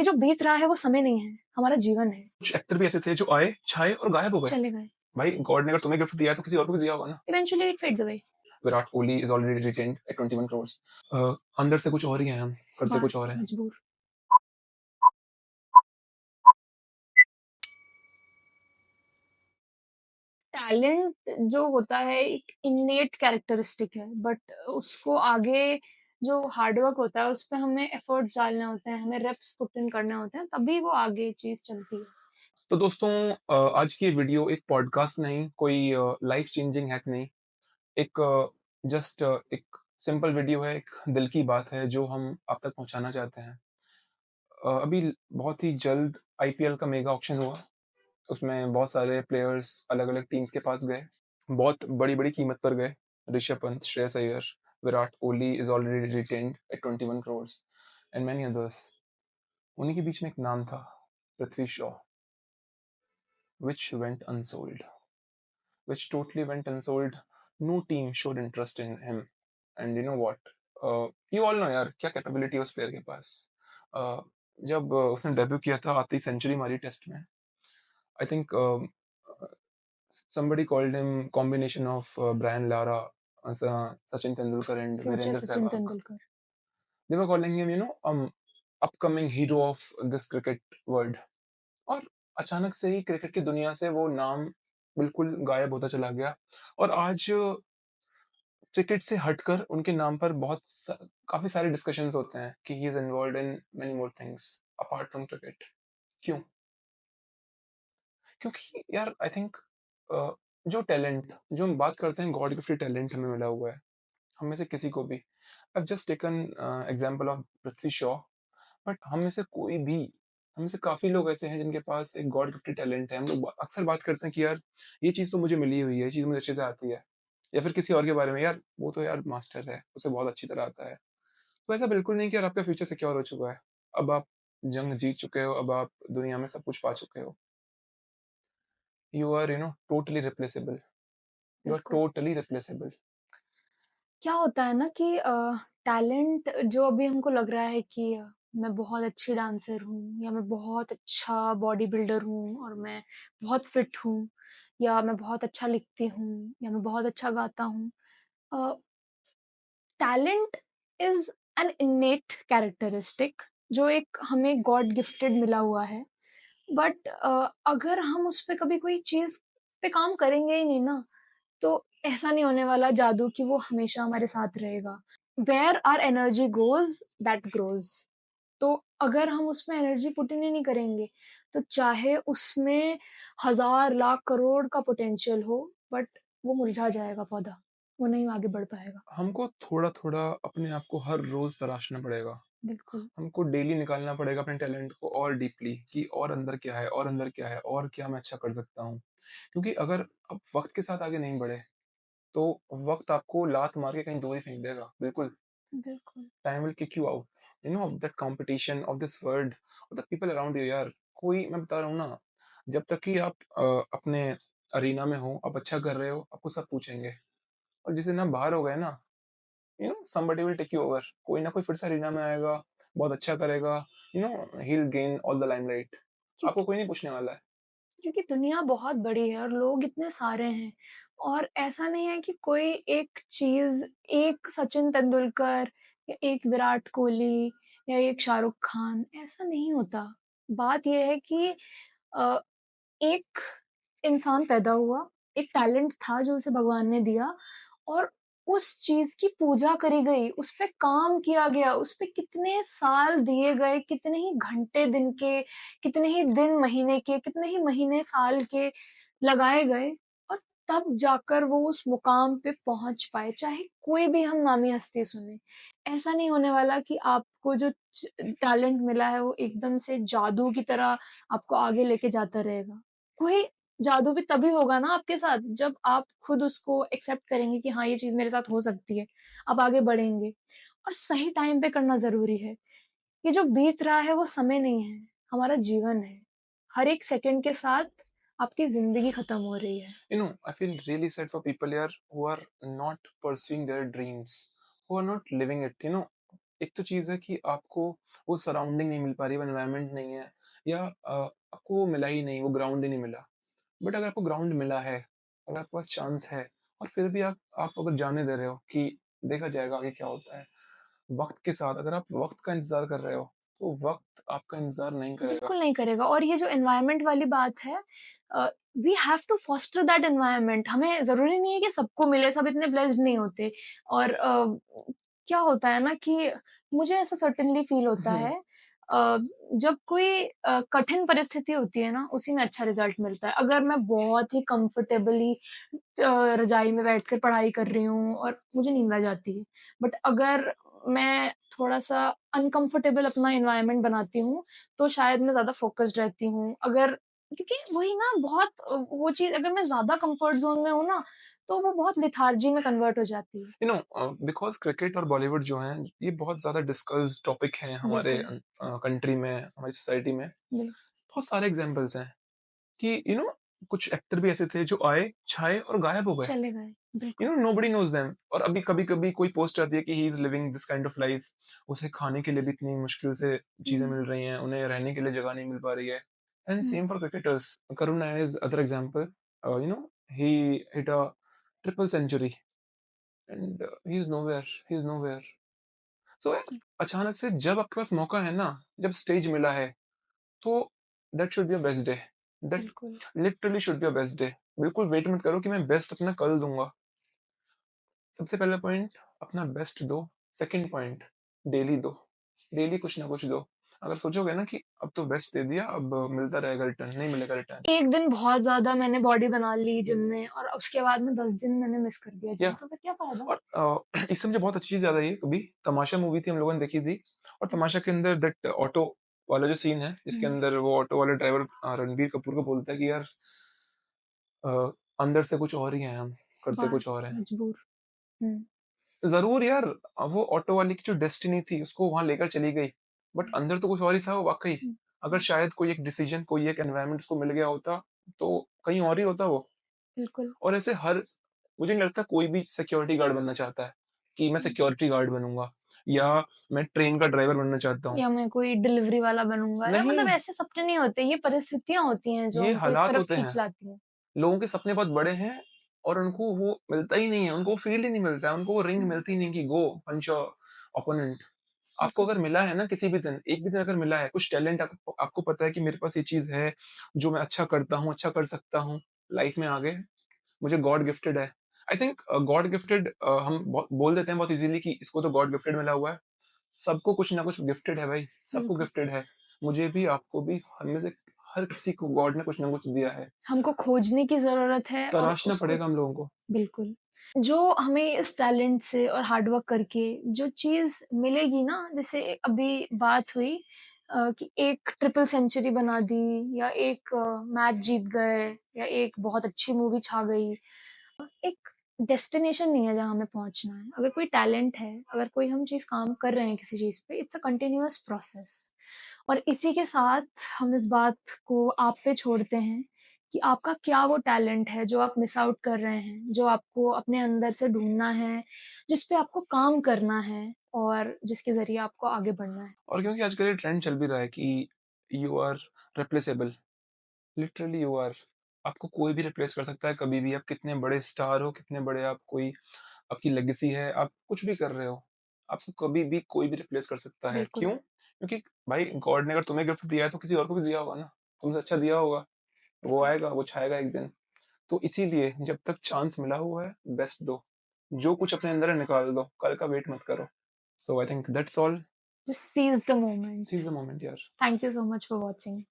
ये जो बीत रहा है वो समय नहीं है, हमारा जीवन है। कुछ एक्टर भी ऐसे थे जो आए, छाए और गायब हो गए। चले गए। भाई गॉड ने अगर तुम्हें गिफ्ट दिया है तो किसी और को भी दिया होगा ना। Eventually it fades away. Virat Kohli is already retained at 21 crore. अंदर से कुछ और ही है, हम करते कुछ और है। मजबूर। टैलेंट जो होता है एक इन्नेट कैरेक्टरिस्टिक है, बट उसको आगे जो हार्डवर्क होता है उस पर हमें एफर्ट्स डालने होते हैं, हमें रेप्स पुट इन करने होते हैं, तभी वो आगे चीज चलती है। तो दोस्तों आज की वीडियो एक पॉडकास्ट नहीं, कोई लाइफ चेंजिंग हैक नहीं, एक जस्ट एक सिंपल वीडियो है, एक दिल की बात है जो हम आप तक पहुंचाना चाहते हैं। अभी बहुत ही जल्द आईपीएल का मेगा ऑक्शन हुआ। उसमें बहुत सारे प्लेयर्स अलग अलग टीम्स के पास गए, बहुत बड़ी बड़ी कीमत पर गए। Rishabh Pant, Shreyas Iyer, Virat Kohli is already retained at 21 crore and many others. उन्हीं के बीच में एक नाम था, Prithvi Shaw, which went unsold, which totally went unsold. No team showed interest in him. And you know what? You all know यार क्या कैपेबिलिटी है उस प्लेयर के पास। जब उसने डेब्यू किया था, आती सेंचुरी मारी टेस्ट में। I think somebody called him combination of Brian Lara, Sachin Tendulkar and Virendra Sachin Sehwag. Tendulkar. They were calling him, upcoming hero of this cricket world. और अचानक से ही क्रिकेट की दुनिया से वो नाम बिल्कुल गायब होता चला गया। और आज क्रिकेट से हटकर उनके नाम पर काफी सारे डिस्कशंस होते हैं कि he is involved in many more things apart from cricket. क्यों? क्योंकि यार आई थिंक जो टैलेंट, जो हम बात करते हैं गॉड गिफ्टेड टैलेंट हमें मिला हुआ है, हम में से किसी को भी। I just taken example of Prithvi Shaw, but हम में से कोई भी, हम में से काफी लोग ऐसे हैं जिनके पास एक गॉड गिफ्टेड टैलेंट है। हम लोग अक्सर बात करते हैं कि यार ये चीज तो मुझे मिली हुई है, ये चीज मुझे अच्छे से आती है। या फिर किसी और के बारे में, यार वो तो यार मास्टर है, उसे बहुत अच्छी तरह आता है। तो ऐसा बिल्कुल नहीं कि यार आपका फ्यूचर सिक्योर हो चुका है, अब आप जंग जीत चुके हो, अब आप दुनिया में सब कुछ पा चुके हो। You are totally replaceable. You are बिल्कुल। Totally replaceable. क्या होता है ना कि टैलेंट जो अभी हमको लग रहा है कि मैं बहुत अच्छी डांसर हूँ, या मैं बहुत अच्छा बॉडी बिल्डर हूँ, और मैं बहुत फिट हूँ, या मैं बहुत अच्छा लिखती हूँ, या मैं बहुत अच्छा गाता हूँ। Talent is an innate characteristic जो एक हमें गॉड गिफ्टेड मिला हुआ है, बट अगर हम उस पे कभी कोई चीज पे काम करेंगे ही नहीं ना, तो ऐसा नहीं होने वाला जादू कि वो हमेशा हमारे साथ रहेगा। Where our energy goes that grows. तो अगर हम उसमें एनर्जी पुट इन ही नहीं करेंगे, तो चाहे उसमें हजार लाख करोड़ का पोटेंशियल हो, बट वो मुरझा जाएगा पौधा, वो नहीं आगे बढ़ पाएगा। हमको थोड़ा थोड़ा अपने आप को हर रोज तराशना पड़ेगा। बिल्कुल। हमको डेली निकालना पड़ेगा अपने टैलेंट को और डीपली, कि और अंदर क्या है, और अंदर क्या है, और क्या मैं अच्छा कर सकता हूँ। क्योंकि अगर आप वक्त के साथ आगे नहीं बढ़े तो वक्त आपको लात मार के कहीं दूर ही फेंक देगा। बिल्कुल। बिल्कुल। Time will kick you out, of that competition, of this world, of the people around you यार। कोई, मैं बता रहा हूँ ना, जब तक कि आप अपने अरीना में हो, आप अच्छा कर रहे हो, आपको सब पूछेंगे। और जिस दिन आप बाहर हो गए ना, somebody will take you over। कोई ना कोई फिर से अरीना में आएगा, बहुत अच्छा करेगा, he'll gain all the limelight। आपको क्योंकि कोई नहीं पूछने वाला है। क्योंकि दुनिया बहुत बड़ी है और लोग इतने सारे हैं, और ऐसा नहीं है कि कोई एक चीज, एक सचिन तेंदुलकर या एक विराट कोहली या एक शाहरुख खान, ऐसा नहीं होता। बात यह है कि अ, एक इंसान पैदा हुआ, एक टैलेंट था जो उसे भगवान ने दिया, और उस चीज की पूजा करी गई, उस पे काम किया गया, उस पे कितने साल दिए गए, कितने ही घंटे दिन के, कितने ही दिन महीने के, कितने ही महीने साल के लगाए गए, और तब जाकर वो उस मुकाम पे पहुंच पाए। चाहे कोई भी हम नामी हस्ती सुने, ऐसा नहीं होने वाला कि आपको जो टैलेंट मिला है वो एकदम से जादू की तरह आपको आगे लेके जाता रहेगा। कोई जादू भी तभी होगा ना आपके साथ, जब आप खुद उसको एक्सेप्ट करेंगे कि हाँ ये चीज मेरे साथ हो सकती है, आप आगे बढ़ेंगे। और सही टाइम पे करना जरूरी है। ये जो बीत रहा है वो समय नहीं है, हमारा जीवन है। हर एक सेकंड के साथ आपकी जिंदगी खत्म हो रही है। I feel really sad for people here who are not pursuing their dreams, who are not living it। एक तो चीज़ है कि आपको वो सराउंडिंग नहीं मिल पा रही, वो एनवायरनमेंट नहीं है या आपको वो मिला ही नहीं, वो ग्राउंड ही नहीं मिला। बट अगर आपको ग्राउंड मिला है, अगर आपके पास चांस है और फिर भी आप अगर जाने दे रहे हो कि देखा जाएगा आगे क्या होता है, वक़्त के साथ अगर आप वक़्त का इंतज़ार कर रहे हो, तो वक़्त आपका इंतज़ार नहीं करेगा। बिल्कुल नहीं करेगा। और ये जो एनवायरनमेंट वाली बात है, we have to foster that environment. हमें ज़रूरी नहीं है कि सबको मिले, सब इतने ब्लेस्ड नहीं होते। और क्या होता है ना कि मुझे ऐसा सर्टेनली फ़ील होता हुँ, है, अ, जब कोई कठिन परिस्थिति होती है ना, उसी में अच्छा रिज़ल्ट मिलता है। अगर मैं बहुत ही कंफर्टेबली रज़ाई में बैठकर पढ़ाई कर रही हूँ और मुझे नींद आ जाती है। बट अगर मैं थोड़ा-सा अनकंफर्टेबल अपना एनवायरनमेंट बनाती हूँ, तो शायद मैं ज़्यादा फ़ोकस्ड रहती हूँ। अगर क्योंकि वही ना, बहुत वो चीज़ अगर मैं ज़्यादा कम्फ़र्ट ज़ोन में हूँ ना, तो वो बहुत लेथार्जी में कन्वर्ट हो जाती है। यू नो बिकॉज़ क्रिकेट और बॉलीवुड जो हैं, ये बहुत ज़्यादा डिस्कस्ड टॉपिक हैं हमारे बिल्कुल, कंट्री में, हमारी सोसाइटी में। बिल बहुत सारे एग्ज़ाम्पल्स हैं कि कुछ एक्टर भी ऐसे थे जो आए, छाए और गायब हो गए। चले गए, बिल्कुल। नोबडी नोज़ देम और अभी कभी-कभी कोई पोस्ट आती है कि he is living this kind of life. उसे खाने के लिए भी इतनी मुश्किल से चीज़ें हुँ, मिल रही हैं, उन्हें रहने के लिए जगह नहीं मिल पा रही है। And um, same for cricketers. Karun Nair is other example. He hit a triple century and he is nowhere. So यार, बिल्कुल, अचानक से जब आपके पास मौका है ना, जब स्टेज मिला है, तो that should be your best day. That बिल्कुल। Literally should be your best day. बिल्कुल वेट मत करो कि मैं बेस्ट अपना कल दूँगा। सबसे पहला पॉइंट अपना बेस्ट दो, सेकंड पॉइंट डेली दो, डेली कुछ ना कुछ दो। अगर सोचोगे ना कि अब तो बेस्ट दे दिया, अब मिलता रहेगा रिटर्न, नहीं मिलेगा रिटर्न। एक दिन बहुत ज़्यादा मैंने बॉडी बना ली जिम में और उसके बाद में 10 दिन मैंने मिस कर दिया या जिम, तो फिर क्या फ़ायदा? और इससे मुझे बहुत अच्छी चीज़ याद आई है, कभी तमाशा मूवी थी हम लोगों ने देखी थी और तमाशा के अंदर दैट ऑटो वाला जो सीन है, जिसके हुँ, अंदर वो ऑटो वाला ड्राइवर रणबीर कपूर को बोलता है कि यार अ, अंदर से कुछ और ही हैं हम, करते कुछ बस और हैं। मजबूर। हुँ, ज़रूर यार, वो ऑटो वाले की जो डेस्टिनी थी उसको वहाँ लेकर चली गई, बट अंदर तो कुछ और ही था वो वाक़ई। हुँ, अगर शायद कोई एक डिसीज़न, कोई एक एनवायरनमेंट उसको मिल गया होता, तो कहीं और ही होता वो। बिल्कुल। और ऐसे मुझे नहीं लगता कोई भी सिक्योरिटी गार्ड बनना चाहता है, कि मैं हुँ। सिक्योरिटी गार्ड बनूँगा या मैं ट्रेन का ड्राइवर बनना चाहता हूँ। या मैं कोई डिलीवरी वाला बनूँगा, या मतलब नहीं, ऐसे सपने नहीं होते, ये परिस्थितियाँ होती हैं जो ये हमको इस हालात तरफ होते खींच हैं। लाती हैं। लोगों के सपने बहुत बड़े हैं और उनको वो मिलता ही नहीं है, उनको वो फ़ील्ड ही नहीं मिलता है, उनको वो रिंग हुँ, मिलती ही नहीं कि गो पंच योर ओपोनेंट। आपको बिल्कुल, अगर मिला है ना किसी भी दिन, एक भी दिन अगर मिला है, कुछ टैलेंट आपको पता है कि मेरे पास ये चीज़ है, जो मैं अच्छा करता हूँ, अच्छा कर सकता हूँ, लाइफ़ में आगे, मुझे गॉड गिफ्टेड है। आई थिंक गॉड गिफ्टेड हम बहुत बोल देते हैं बहुत ईज़िली कि इसको तो गॉड गिफ्टेड मिला हुआ है। सबको कुछ ना कुछ गिफ्टेड है भाई, सबको बिल्कुल। गिफ्टेड है। मुझे भी, आपको भी, हम में से हर किसी को गॉड ने कुछ ना कुछ दिया है। हमको खोजने की ज़रूरत है और तराशना उसको, पड़ेगा हम लोगों को। बिल्कुल। जो हमें इस टैलेंट से और हार्ड वर्क करके जो चीज़ मिलेगी ना, जैसे अभी बात हुई कि एक ट्रिपल सेंचुरी बना दी, या एक मैच जीत गए, या एक बहुत अच्छी मूवी छा गई। एक डेस्टिनेशन नहीं है जहाँ हमें पहुँचना है। अगर कोई टैलेंट है, अगर कोई हम चीज़ काम कर रहे हैं किसी चीज़ पे, इट्स अ कंटीन्यूअस प्रोसेस। और इसी के साथ हम इस बात को आप पे छोड़ते हैं कि आपका क्या वो टैलेंट है जो आप मिस आउट कर रहे हैं, जो आपको अपने अंदर से ढूँढना है, जिस पे आपको काम करना है और जिसके ज़रिए आपको आगे बढ़ना है। और क्योंकि आजकल ये ट्रेंड चल भी रहा है कि you are replaceable, literally you are. आपको कोई भी रिप्लेस कर सकता है कभी भी। आप कितने बड़े स्टार हो, कितने बड़े आप कोई आपकी लेगेसी है, आप कुछ भी कर रहे हो, आपको कभी भी कोई भी रिप्लेस कर सकता है। बिल्कुल, क्यों? क्योंकि भाई गॉड ने अगर तुम्हें गिफ्ट दिया है तो किसी और को भी दिया होगा ना, तुमसे अच्छा दिया होगा। वो बिल्कुल। आएगा, वो छाएगा एक दिन। तो इसीलिए जब तक चांस मिला हुआ है, बेस्ट दो। जो कुछ अपने अंदर है निकाल दो, कल का वेट मत करो। So I think that's all. Just seize the moment. Seize the moment यार। Thank you so much for watching.